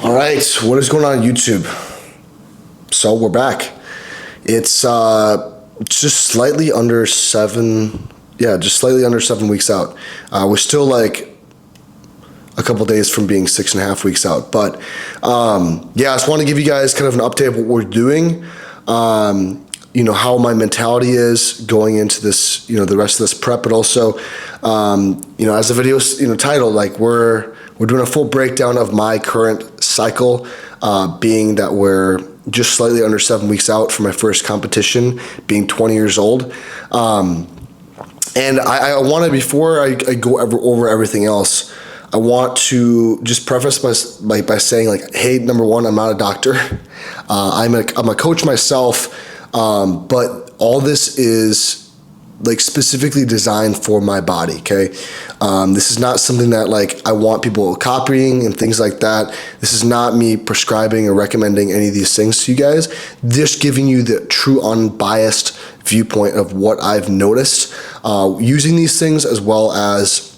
All right, what is going on YouTube? So we're back. It's just slightly under 7 weeks out. We're still like a couple days from being 6.5 weeks out. But I just want to give you guys kind of an update of what we're doing. How my mentality is going into this, the rest of this prep, but also, as the video's, titled, like we're doing a full breakdown of my current cycle, being that we're just slightly under 7 weeks out from my first competition, being 20 years old. And I want to, before I go over everything else, I want to just preface by saying, like, hey, number one, I'm not a doctor. I'm a coach myself, but all this is like specifically designed for my body, okay? This is not something that like I want people copying and things like that. This is not me prescribing or recommending any of these things to you guys. Just giving you the true unbiased viewpoint of what I've noticed using these things, as well as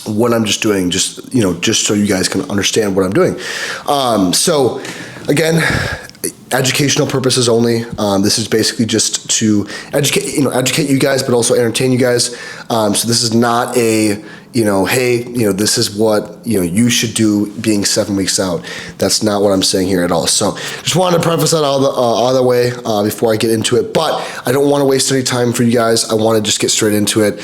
what I'm just doing, just so you guys can understand what I'm doing. So again, educational purposes only. This is basically just to educate you guys, but also entertain you guys. So this is not a, hey, this is what, you should do being 7 weeks out. That's not what I'm saying here at all. So just wanted to preface that all the way before I get into it. But I don't want to waste any time for you guys. I want to just get straight into it.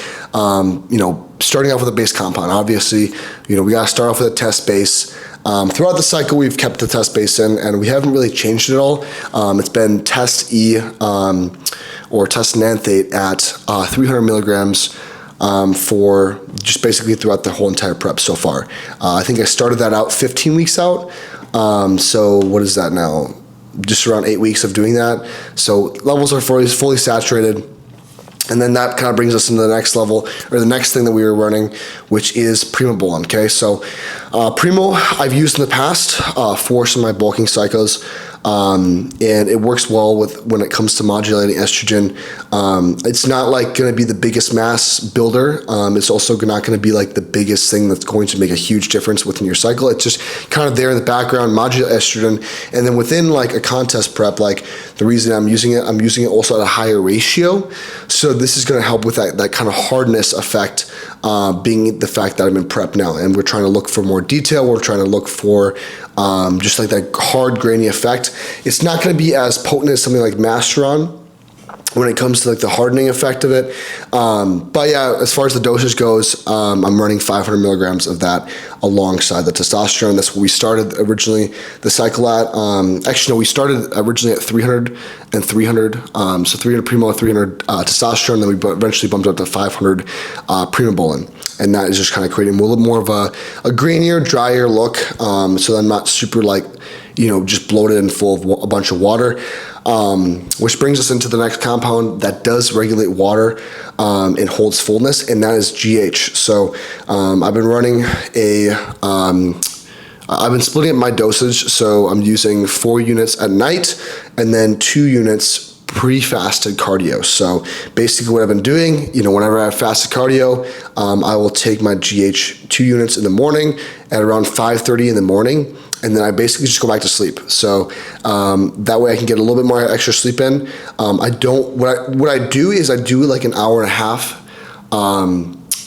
Starting off with a base compound. Obviously, we got to start off with a test base. Throughout the cycle, we've kept the test base in, and we haven't really changed it at all. It's been test E or test nanthate at 300 milligrams for just basically throughout the whole entire prep so far. I think I started that out 15 weeks out. So what is that now? Just around 8 weeks of doing that. So levels are fully saturated. And then that kind of brings us into the next level, or the next thing that we were running, which is Primobolan, okay? So Primo I've used in the past for some of my bulking cycles, and it works well when it comes to modulating estrogen. It's not like going to be the biggest mass builder. It's also not going to be like the biggest thing that's going to make a huge difference within your cycle. It's just kind of there in the background, modulate estrogen. And then within like a contest prep, like the reason I'm using it also at a higher ratio. So this is going to help with that kind of hardness effect, being the fact that I'm in prep now, and we're trying to look for more detail. We're trying to look for just like that hard grainy effect. It's not going to be as potent as something like Masteron when it comes to like the hardening effect of it. But yeah, as far as the dosage goes, I'm running 500 milligrams of that alongside the testosterone. That's what we started originally the cycle at. Actually, no, we started originally at 300 and 300. So 300 Primo, 300 testosterone. Then we eventually bumped up to 500 Primobolan. And that is just kind of creating a little more of a grainier, drier look. So I'm not super like, just bloated and full of a bunch of water. Which brings us into the next compound that does regulate water and holds fullness, and that is GH. So I've been running I've been splitting up my dosage, so I'm using 4 units at night and then 2 units pre-fasted cardio. So basically what I've been doing, whenever I have fasted cardio, I will take my GH 2 units in the morning at around 5:30 in the morning, and then I basically just go back to sleep. So that way I can get a little bit more extra sleep in. What I do is I do like an hour and a half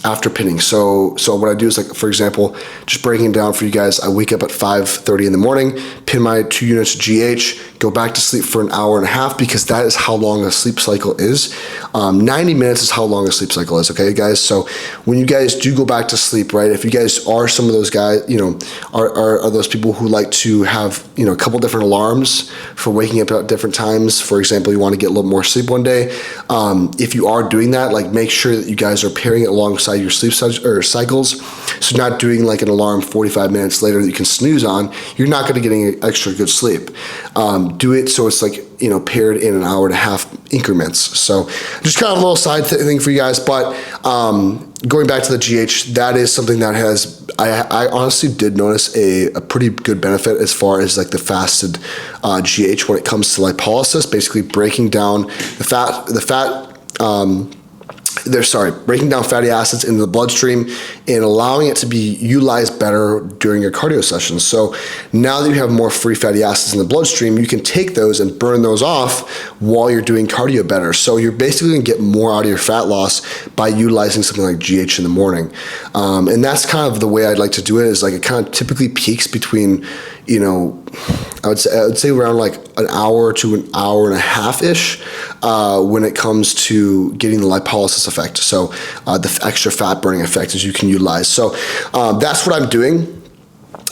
after pinning. So what I do is, like, for example, just breaking it down for you guys, I wake up at 5:30 in the morning, pin my 2 units of GH, go back to sleep for an hour and a half, because that is how long a sleep cycle is. 90 minutes is how long a sleep cycle is, okay, guys? So when you guys do go back to sleep, right, if you guys are some of those guys, are those people who like to have, a couple different alarms for waking up at different times. For example, you want to get a little more sleep one day. If you are doing that, like, make sure that you guys are pairing it alongside your sleep cycles. So not doing like an alarm 45 minutes later that you can snooze on. You're not going to get any extra good sleep. Do it so it's like, paired in an hour and a half increments. So just kind of a little side thing for you guys. But going back to the GH, that is something that I honestly did notice a pretty good benefit as far as like the fasted GH when it comes to lipolysis, basically breaking down the fat breaking down fatty acids into the bloodstream and allowing it to be utilized better during your cardio sessions. So now that you have more free fatty acids in the bloodstream, you can take those and burn those off while you're doing cardio better. So you're basically gonna get more out of your fat loss by utilizing something like GH in the morning. And that's kind of the way I'd like to do it, is like it kind of typically peaks between, you know, I would say around like an hour to an hour and a half-ish when it comes to getting the lipolysis effect. So the extra fat burning effect as you can utilize. So that's what I'm doing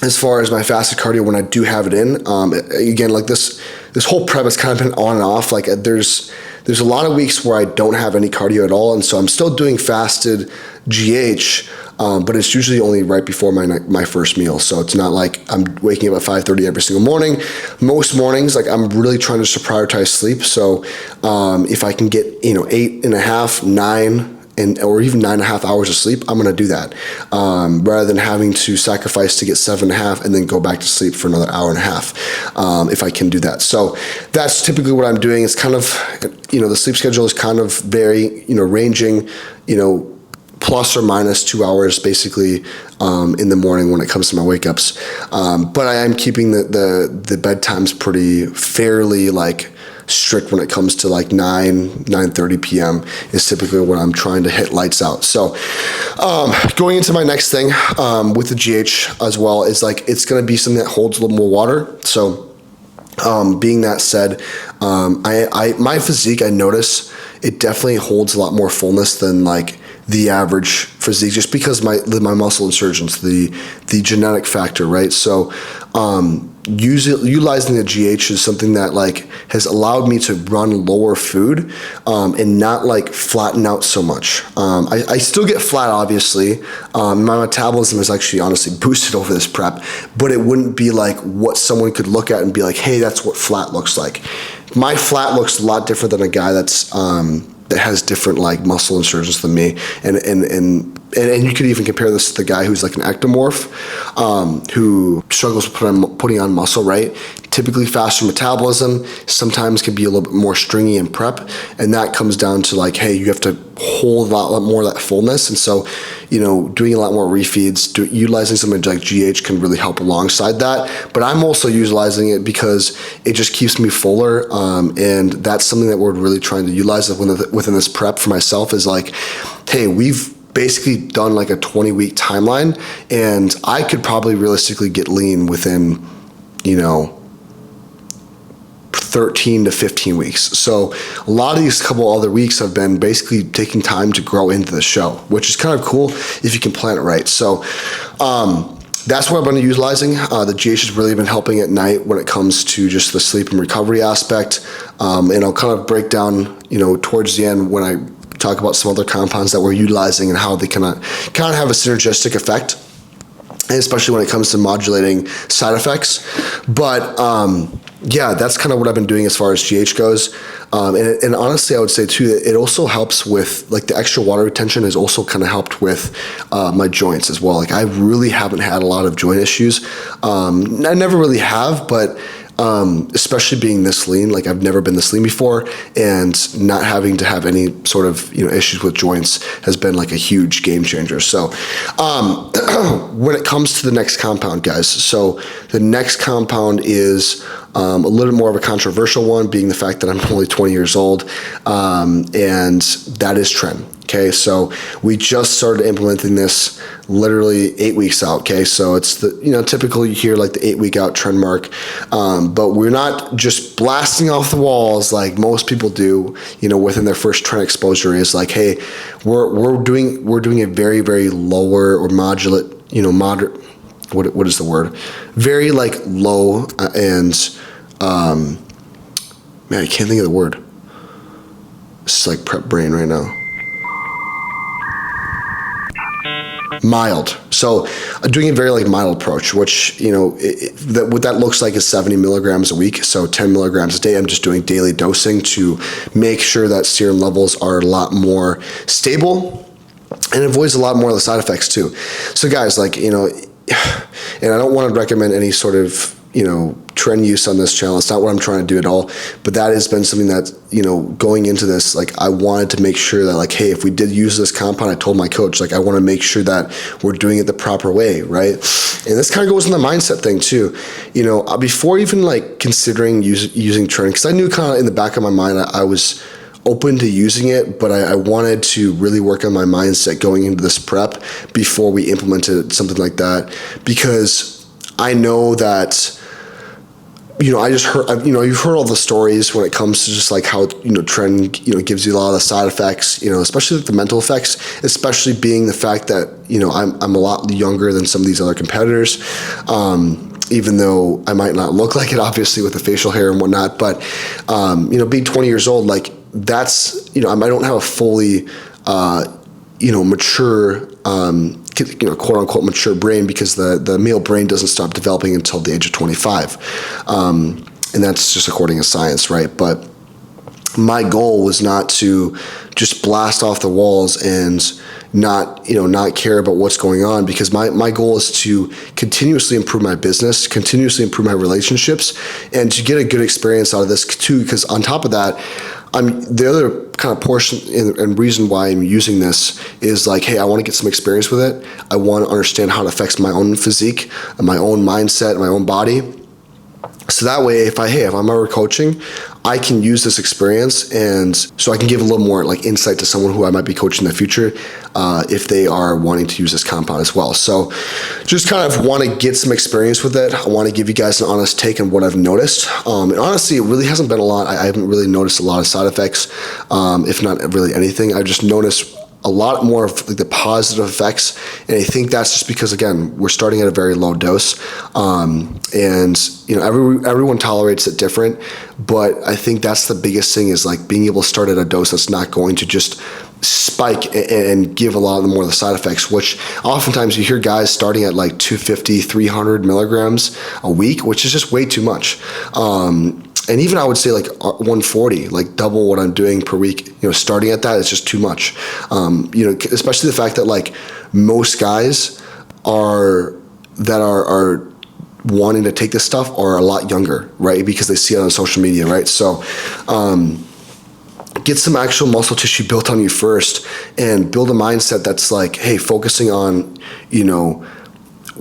as far as my fasted cardio when I do have it in. Again, like this whole prep has kind of been on and off. Like there's a lot of weeks where I don't have any cardio at all, and so I'm still doing fasted GH, but it's usually only right before my first meal. So it's not like I'm waking up at 5:30 every single morning. Most mornings, like I'm really trying to prioritize sleep. So if I can get 8.5, 9, or even 9.5 hours of sleep, I'm gonna do that rather than having to sacrifice to get 7.5 and then go back to sleep for another hour and a half if I can do that. So that's typically what I'm doing. It's kind of, the sleep schedule is kind of very, ranging, plus or minus 2 hours basically in the morning when it comes to my wake ups. But I am keeping the bedtimes fairly like strict when it comes to like 9:30 p.m. is typically when I'm trying to hit lights out. So going into my next thing with the GH as well is like it's going to be something that holds a little more water. So being that said, my physique, I notice it definitely holds a lot more fullness than like the average physique, just because my muscle insertions, the genetic factor, right? So utilizing the GH is something that like has allowed me to run lower food and not like flatten out so much. I still get flat, obviously. My metabolism is actually honestly boosted over this prep, but it wouldn't be like what someone could look at and be like, hey, that's what flat looks like. My flat looks a lot different than a guy that has different like muscle insertions than me, and you could even compare this to the guy who's like an ectomorph, who struggles with putting on muscle, right? Typically faster metabolism, sometimes can be a little bit more stringy in prep, and that comes down to like, hey, you have to hold a lot more of that fullness, and so, doing a lot more refeeds, utilizing something like GH can really help alongside that. But I'm also utilizing it because it just keeps me fuller, and that's something that we're really trying to utilize within this prep for myself is like, hey, we've basically done like a 20-week timeline, and I could probably realistically get lean within, 13 to 15 weeks. So a lot of these couple other weeks have been basically taking time to grow into the show, which is kind of cool if you can plan it right. So that's what I've been utilizing. The GH has really been helping at night when it comes to just the sleep and recovery aspect. And I'll kind of break down, towards the end when I talk about some other compounds that we're utilizing and how they kind of have a synergistic effect, and especially when it comes to modulating side effects. But yeah, that's kind of what I've been doing as far as GH goes. And honestly, I would say too that it also helps with like the extra water retention has also kind of helped with my joints as well. Like I really haven't had a lot of joint issues. I never really have, but especially being this lean, like I've never been this lean before, and not having to have any sort of issues with joints has been like a huge game changer. So when it comes to the next compound, guys, so the next compound is a little more of a controversial one, being the fact that I'm only 20 years old, and that is Tren. Okay, so we just started implementing this literally 8 weeks out. Okay, so it's the typically you hear like the 8 week out trend mark, but we're not just blasting off the walls like most people do. Within their first trend exposure is like, hey, we're doing a very very lower or moderate, moderate. What is the word? Very like low and man, I can't think of the word. It's like prep brain right now. Mild. So doing a very like mild approach, which, what that looks like is 70 milligrams a week. So 10 milligrams a day. I'm just doing daily dosing to make sure that serum levels are a lot more stable and avoids a lot more of the side effects too. So guys, like, and I don't want to recommend any sort of, trend use on this channel. It's not what I'm trying to do at all, but that has been something that, going into this, like, I wanted to make sure that, like, hey, if we did use this compound, I told my coach, like, I want to make sure that we're doing it the proper way, right? And this kind of goes in the mindset thing too. Before even like considering using trend, because I knew kind of in the back of my mind, I was open to using it, but I wanted to really work on my mindset going into this prep before we implemented something like that, because I know that, I just heard, you've heard all the stories when it comes to just like how, trend, gives you a lot of the side effects, especially like the mental effects, especially being the fact that, I'm a lot younger than some of these other competitors. Even though I might not look like it, obviously, with the facial hair and whatnot, but, being 20 years old, like, that's, I don't have a fully, mature, quote unquote mature brain, because the male brain doesn't stop developing until the age of 25. And that's just according to science, right? But my goal was not to just blast off the walls and not care about what's going on, because my goal is to continuously improve my business, continuously improve my relationships, and to get a good experience out of this too, because on top of that, the other kind of portion and reason why I'm using this is like, hey, I want to get some experience with it. I want to understand how it affects my own physique and my own mindset, my own body. So that way, if I'm ever coaching, I can use this experience, and so I can give a little more like insight to someone who I might be coaching in the future, if they are wanting to use this compound as well. So just kind of want to get some experience with it. I want to give you guys an honest take on what I've noticed. And honestly, it really hasn't been a lot. I haven't really noticed a lot of side effects, if not really anything. I've just noticed a lot more of like the positive effects, and I think that's just because, again, we're starting at a very low dose, and everyone tolerates it different, but I think that's the biggest thing, is like being able to start at a dose that's not going to just spike and give a lot more of the side effects, which oftentimes you hear guys starting at like 250, 300 milligrams a week, which is just way too much. And even I would say like 140, like double what I'm doing per week, starting at that is just too much. Especially the fact that like most guys are wanting to take this stuff are a lot younger, right? Because they see it on social media, right? So, get some actual muscle tissue built on you first, and build a mindset that's like, hey, focusing on,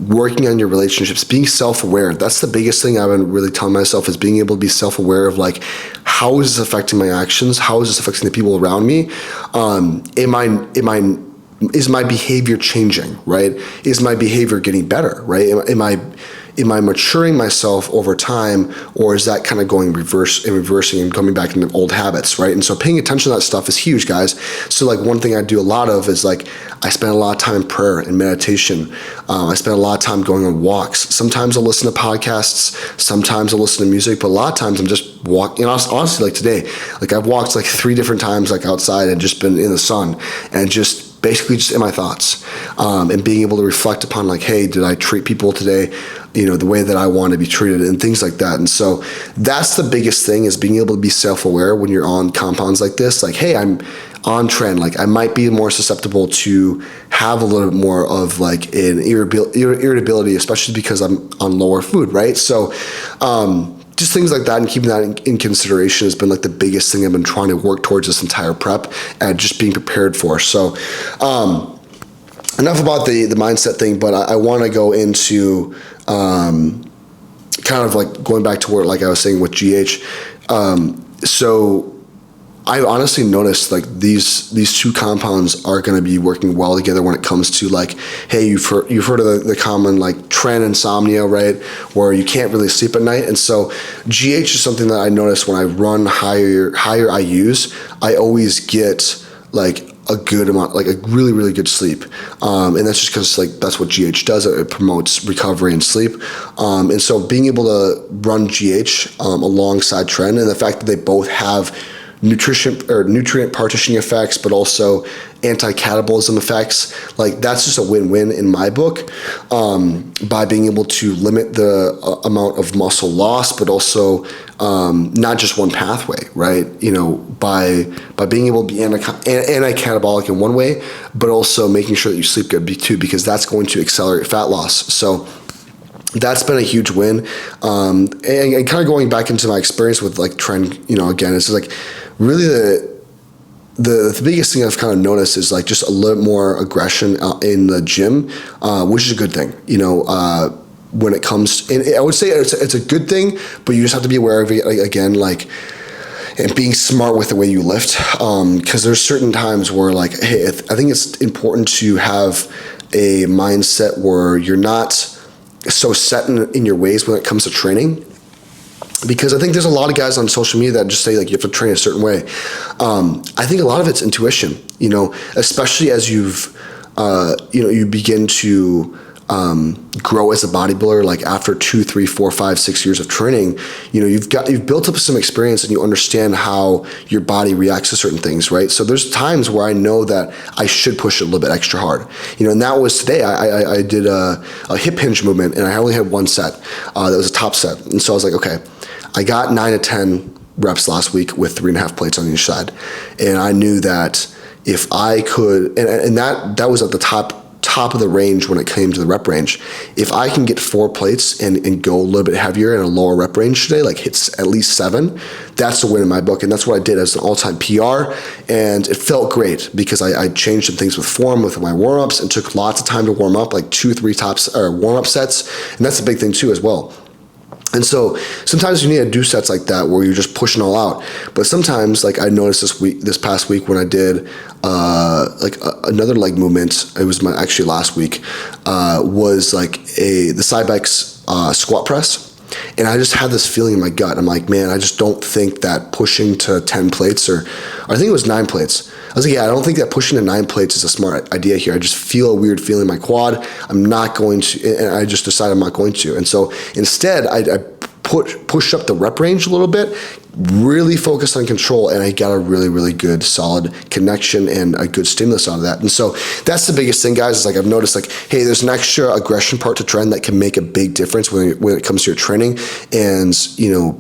working on your relationships, being self-aware. That's the biggest thing I've been really telling myself, is being able to be self-aware of like, how is this affecting my actions? How is this affecting the people around me? Is my behavior changing, right? Is my behavior getting better, right? Am I maturing myself over time, or is that kind of going reversing and coming back into old habits, right? And so paying attention to that stuff is huge, guys. So like one thing I do a lot of is like, I spend a lot of time in prayer and meditation. I spend a lot of time going on walks. Sometimes I'll listen to podcasts. Sometimes I'll listen to music, but a lot of times I'm just walking. Honestly, like today, like I've walked like 3 different times, like outside, and just been in the sun and just basically just in my thoughts, and being able to reflect upon like, hey, did I treat people today, the way that I want to be treated, and things like that. And so that's the biggest thing, is being able to be self-aware when you're on compounds like this. Like, hey, I'm on trend. Like I might be more susceptible to have a little bit more of like an irritability, especially because I'm on lower food, right? So, just things like that, and keeping that in consideration has been like the biggest thing I've been trying to work towards this entire prep, and just being prepared for. So, enough about the mindset thing, but I want to go into kind of like going back to where, like I was saying with GH. So I honestly noticed like these 2 compounds are going to be working well together when it comes to like, hey, you've heard of the common like trend insomnia, right? Where you can't really sleep at night. And so GH is something that I noticed when I run higher IUs, I always get like a good amount, like a really, really good sleep. And that's just because like that's what GH does. It promotes recovery and sleep. And so being able to run GH alongside trend, and the fact that they both have nutrient partitioning effects, but also anti-catabolism effects, like that's just a win-win in my book, by being able to limit the amount of muscle loss, but also not just one pathway, right? By being able to be anti-catabolic in one way, but also making sure that you sleep good too, because that's going to accelerate fat loss. So that's been a huge win. And kind of going back into my experience with like trend, again, it's like really the biggest thing I've kind of noticed is like just a little more aggression in the gym, which is a good thing, when it comes, and I would say it's a good thing, but you just have to be aware of it, again, like, and being smart with the way you lift, because there's certain times where like, hey, I think it's important to have a mindset where you're not so set in your ways when it comes to training. Because I think there's a lot of guys on social media that just say like you have to train a certain way. I think a lot of it's intuition, especially as you've, you begin to grow as a bodybuilder. Like after 2, 3, 4, 5, 6 years of training, you've built up some experience and you understand how your body reacts to certain things, right? So there's times where I know that I should push it a little bit extra hard, and that was today. I did a hip hinge movement and I only had one set. That was a top set, and so I was like, okay. I got 9 to 10 reps last week with 3.5 plates on each side. And I knew that if I could, and that was at the top of the range when it came to the rep range. If I can get 4 plates and go a little bit heavier in a lower rep range today, like hits at least 7, that's a win in my book. And that's what I did as an all-time PR. And it felt great because I changed some things with form, with my warm-ups, and took lots of time to warm up, like 2, 3 warm-up sets. And that's a big thing too as well. And so sometimes you need to do sets like that where you're just pushing all out. But sometimes, like I noticed this past week when I did another leg movement, it was actually last week, was like the Cybex squat press. And I just had this feeling in my gut. I'm like, man, I just don't think that pushing to 10 plates or I think it was 9 plates. I was like, yeah, I don't think that pushing to 9 plates is a smart idea here. I just feel a weird feeling in my quad. I'm not going to, and I just decided I'm not going to. And so instead, I pushed up the rep range a little bit, really focused on control, and I got a really, really good, solid connection and a good stimulus out of that. And so that's the biggest thing, guys, is like I've noticed like, hey, there's an extra aggression part to trend that can make a big difference when it comes to your training. And,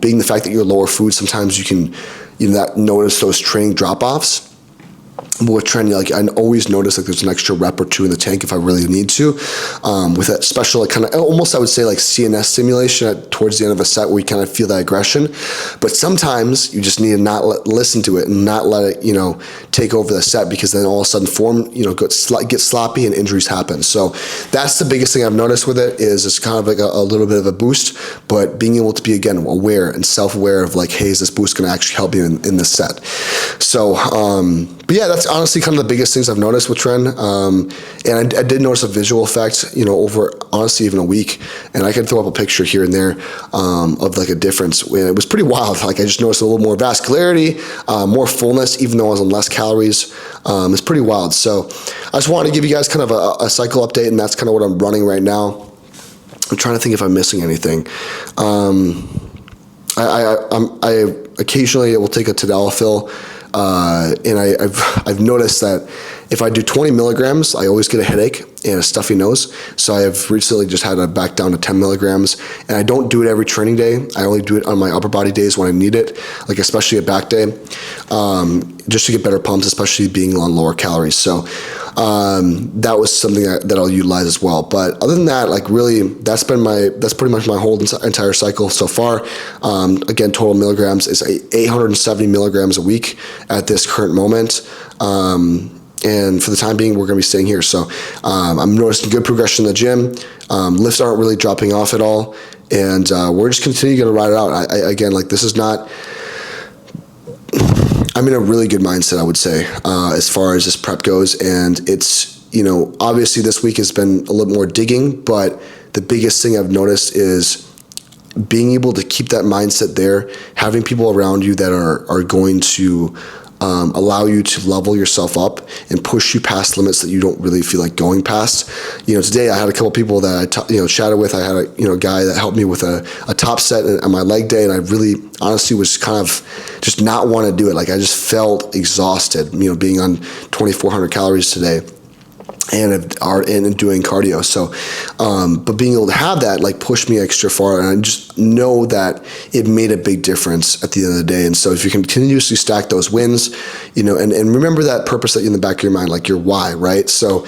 being the fact that you're lower food, sometimes you can, not notice those training drop-offs. But with training, like I always notice like there's an extra rep or 2 in the tank if I really need to, with that special like kind of almost I would say like CNS stimulation towards the end of a set where you kind of feel that aggression. But sometimes you just need to not listen to it and not let it take over the set, because then all of a sudden form gets sloppy and injuries happen. So that's the biggest thing I've noticed with it, is it's kind of like a little bit of a boost, but being able to be again aware and self-aware of like, hey, is this boost going to actually help you in this set? So but yeah, that's honestly kind of the biggest things I've noticed with trend. And I did notice a visual effect, over honestly even a week. And I can throw up a picture here and there of like a difference. It was pretty wild. Like I just noticed a little more vascularity, more fullness, even though I was on less calories. It's pretty wild. So I just wanted to give you guys kind of a cycle update, and that's kind of what I'm running right now. I'm trying to think if I'm missing anything. I occasionally will take a tadalafil. And I've noticed that if I do 20 milligrams, I always get a headache and a stuffy nose. So I have recently just had to back down to 10 milligrams, and I don't do it every training day. I only do it on my upper body days when I need it, like especially a back day, just to get better pumps, especially being on lower calories. So that was something that I'll utilize as well. But other than that, like really, that's pretty much my whole entire cycle so far. Again, total milligrams is 870 milligrams a week at this current moment. And for the time being, we're going to be staying here. So I'm noticing good progression in the gym. Lifts aren't really dropping off at all. And we're just continuing to ride it out. Again, like this is not, I'm in a really good mindset, I would say, as far as this prep goes. And it's, obviously this week has been a little more digging, but the biggest thing I've noticed is being able to keep that mindset there, having people around you that are going to allow you to level yourself up and push you past limits that you don't really feel like going past. Today I had a couple people that I chatted with. I had a guy that helped me with a top set on my leg day, and I really honestly was kind of just not want to do it. Like I just felt exhausted, being on 2,400 calories today. and are in doing cardio. So, but being able to have that like pushed me extra far, and I just know that it made a big difference at the end of the day. And so if you can continuously stack those wins, and remember that purpose that you in the back of your mind, like your why, right? So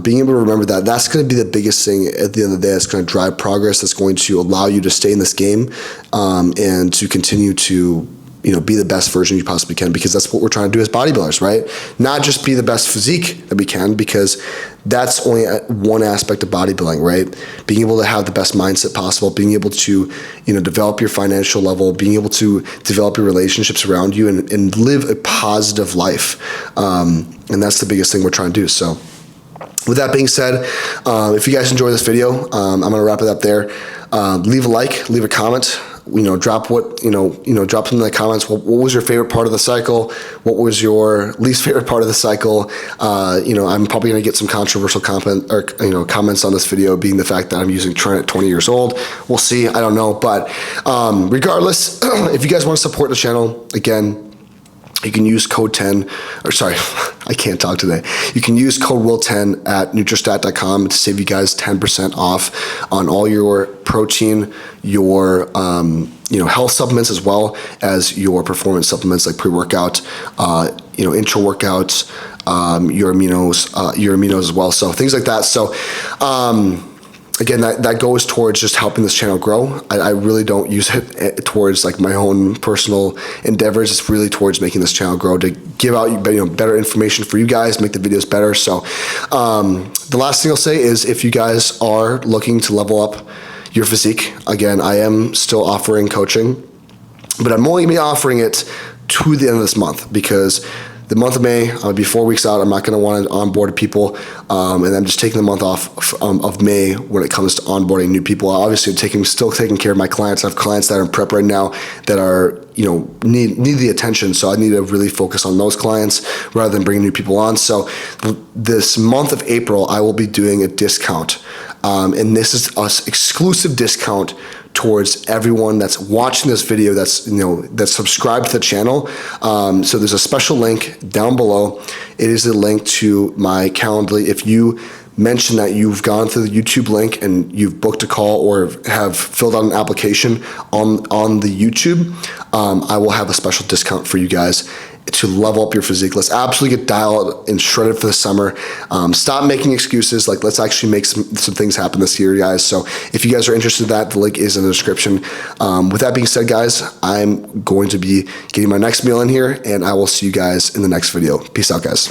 being able to remember that, that's going to be the biggest thing at the end of the day. That's going to drive progress. That's going to allow you to stay in this game, and to continue to be the best version you possibly can, because that's what we're trying to do as bodybuilders, right? Not just be the best physique that we can, because that's only one aspect of bodybuilding, right? Being able to have the best mindset possible, being able to, develop your financial level, being able to develop your relationships around you, and live a positive life. And that's the biggest thing we're trying to do. So with that being said, if you guys enjoy this video, I'm going to wrap it up there. Leave a like, leave a comment. Drop drop something in the comments. What was your favorite part of the cycle? What was your least favorite part of the cycle? I'm probably going to get some controversial comments on this video, being the fact that I'm using Trent at 20 years old. We'll see. I don't know. But regardless, if you guys want to support the channel, again, you can use code 10, or sorry, I can't talk today. You can use code WILL10 at Nutristat.com to save you guys 10% off on all your protein, your health supplements, as well as your performance supplements like pre-workout, intra workouts, your aminos as well. So things like that. So again, that goes towards just helping this channel grow. I really don't use it towards like my own personal endeavors. It's really towards making this channel grow, to give out better information for you guys, make the videos better. So the last thing I'll say is, if you guys are looking to level up your physique, again, I am still offering coaching, but I'm only going to be offering it to the end of this month, because the month of May, I'll be 4 weeks out. I'm not going to want to onboard people, and I'm just taking the month off of May when it comes to onboarding new people. Obviously, still taking care of my clients. I have clients that are in prep right now that are need the attention. So I need to really focus on those clients rather than bringing new people on. So this month of April, I will be doing a discount, and this is an exclusive discount towards everyone that's watching this video, that's subscribed to the channel. So there's a special link down below. It is a link to my Calendly. If you mention that you've gone through the YouTube link and you've booked a call or have filled out an application on the YouTube, I will have a special discount for you guys to level up your physique. Let's absolutely get dialed and shredded for the summer. Stop making excuses. Like, let's actually make some things happen this year, guys. So if you guys are interested in that, the link is in the description. With that being said, guys, I'm going to be getting my next meal in here, and I will see you guys in the next video. Peace out, guys.